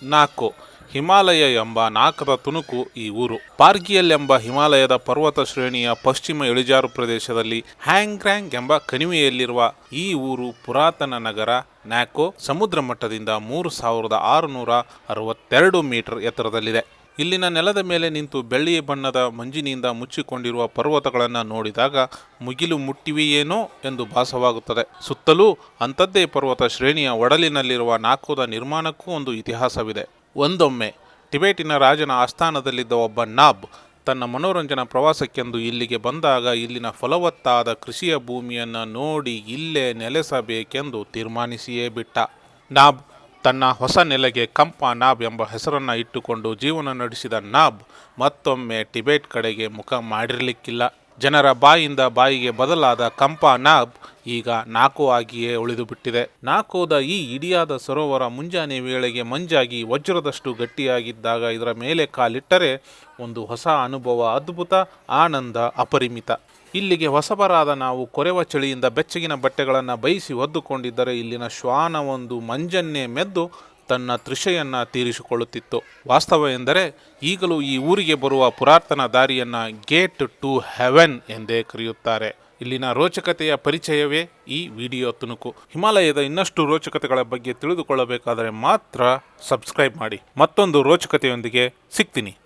ನಾಕೋ ಹಿಮಾಲಯ ಎಂಬ ನಾಕದ ತುಣುಕು ಈ ಊರು. ಪಾರ್ಗಿಯಲ್ ಎಂಬ ಹಿಮಾಲಯದ ಪರ್ವತ ಶ್ರೇಣಿಯ ಪಶ್ಚಿಮ ಇಳಿಜಾರು ಪ್ರದೇಶದಲ್ಲಿ ಹ್ಯಾಂಗ್ರ್ಯಾಂಗ್ ಎಂಬ ಕಣಿವೆಯಲ್ಲಿರುವ ಈ ಊರು ಪುರಾತನ ನಗರ ನ್ಯಾಕೋ ಸಮುದ್ರ ಮಟ್ಟದಿಂದ 3662 ಮೀಟರ್ ಎತ್ತರದಲ್ಲಿದೆ. ಇಲ್ಲಿನ ನೆಲದ ಮೇಲೆ ನಿಂತು ಬೆಳ್ಳಿ ಬಣ್ಣದ ಮಂಜಿನಿಂದ ಮುಚ್ಚಿಕೊಂಡಿರುವ ಪರ್ವತಗಳನ್ನು ನೋಡಿದಾಗ ಮುಗಿಲು ಮುಟ್ಟಿವೆಯೇನೋ ಎಂದು ಭಾಸವಾಗುತ್ತದೆ. ಸುತ್ತಲೂ ಅಂಥದ್ದೇ ಪರ್ವತ ಶ್ರೇಣಿಯ ಒಡಲಿನಲ್ಲಿರುವ ನಾಕೋದ ನಿರ್ಮಾಣಕ್ಕೂ ಒಂದು ಇತಿಹಾಸವಿದೆ. ಒಂದೊಮ್ಮೆ ಟಿಬೆಟಿನ ರಾಜನ ಆಸ್ಥಾನದಲ್ಲಿದ್ದ ಒಬ್ಬ ನಾಬ್ ತನ್ನ ಮನೋರಂಜನಾ ಪ್ರವಾಸಕ್ಕೆಂದು ಇಲ್ಲಿಗೆ ಬಂದಾಗ ಇಲ್ಲಿನ ಫಲವತ್ತಾದ ಕೃಷಿಯ ಭೂಮಿಯನ್ನು ನೋಡಿ ಇಲ್ಲೇ ನೆಲೆಸಬೇಕೆಂದು ತೀರ್ಮಾನಿಸಿಯೇ ಬಿಟ್ಟ. ನಾಬ್ ತನ್ನ ಹೊಸ ನೆಲೆಗೆ ಕಂಪಾ ನಾಬ್ ಎಂಬ ಹೆಸರನ್ನು ಇಟ್ಟುಕೊಂಡು ಜೀವನ ನಡೆಸಿದ ನಾಬ್ ಮತ್ತೊಮ್ಮೆ ಟಿಬೆಟ್ ಕಡೆಗೆ ಮುಖ ಮಾಡಿರಲಿಕ್ಕಿಲ್ಲ. ಜನರ ಬಾಯಿಂದ ಬಾಯಿಗೆ ಬದಲಾದ ಕಂಪಾ ನಾಬ್ ಈಗ ನಾಕೋ ಆಗಿಯೇ ಉಳಿದು ಬಿಟ್ಟಿದೆ. ನಾಕೋದ ಈ ಇಡಿಯಾದ ಸರೋವರ ಮುಂಜಾನೆ ವೇಳೆಗೆ ಮಂಜಾಗಿ ವಜ್ರದಷ್ಟು ಗಟ್ಟಿಯಾಗಿದ್ದಾಗ ಇದರ ಮೇಲೆ ಕಾಲಿಟ್ಟರೆ ಒಂದು ಹೊಸ ಅನುಭವ, ಅದ್ಭುತ ಆನಂದ, ಅಪರಿಮಿತ. ಇಲ್ಲಿಗೆ ಹೊಸಬರಾದ ನಾವು ಕೊರೆವ ಚಳಿಯಿಂದ ಬೆಚ್ಚಗಿನ ಬಟ್ಟೆಗಳನ್ನು ಬಯಸಿ ಒದ್ದುಕೊಂಡಿದ್ದರೆ ಇಲ್ಲಿನ ಶ್ವಾನವೊಂದು ಮಂಜನ್ನೇ ಮೆದ್ದು ತನ್ನ ತೃಷೆಯನ್ನು ತೀರಿಸಿಕೊಳ್ಳುತ್ತಿತ್ತು. ವಾಸ್ತವ ಎಂದರೆ ಈಗಲೂ ಈ ಊರಿಗೆ ಬರುವ ಪುರಾತನ ದಾರಿಯನ್ನು ಗೇಟ್ ಟು ಹೆವೆನ್ ಎಂದೇ ಕರೆಯುತ್ತಾರೆ. ಇಲ್ಲಿನ ರೋಚಕತೆಯ ಪರಿಚಯವೇ ಈ ವಿಡಿಯೋ ತುಣುಕು. ಹಿಮಾಲಯದ ಇನ್ನಷ್ಟು ರೋಚಕತೆಗಳ ಬಗ್ಗೆ ತಿಳಿದುಕೊಳ್ಳಬೇಕಾದರೆ ಮಾತ್ರ ಸಬ್ಸ್ಕ್ರೈಬ್ ಮಾಡಿ. ಮತ್ತೊಂದು ರೋಚಕತೆಯೊಂದಿಗೆ ಸಿಗ್ತೀನಿ.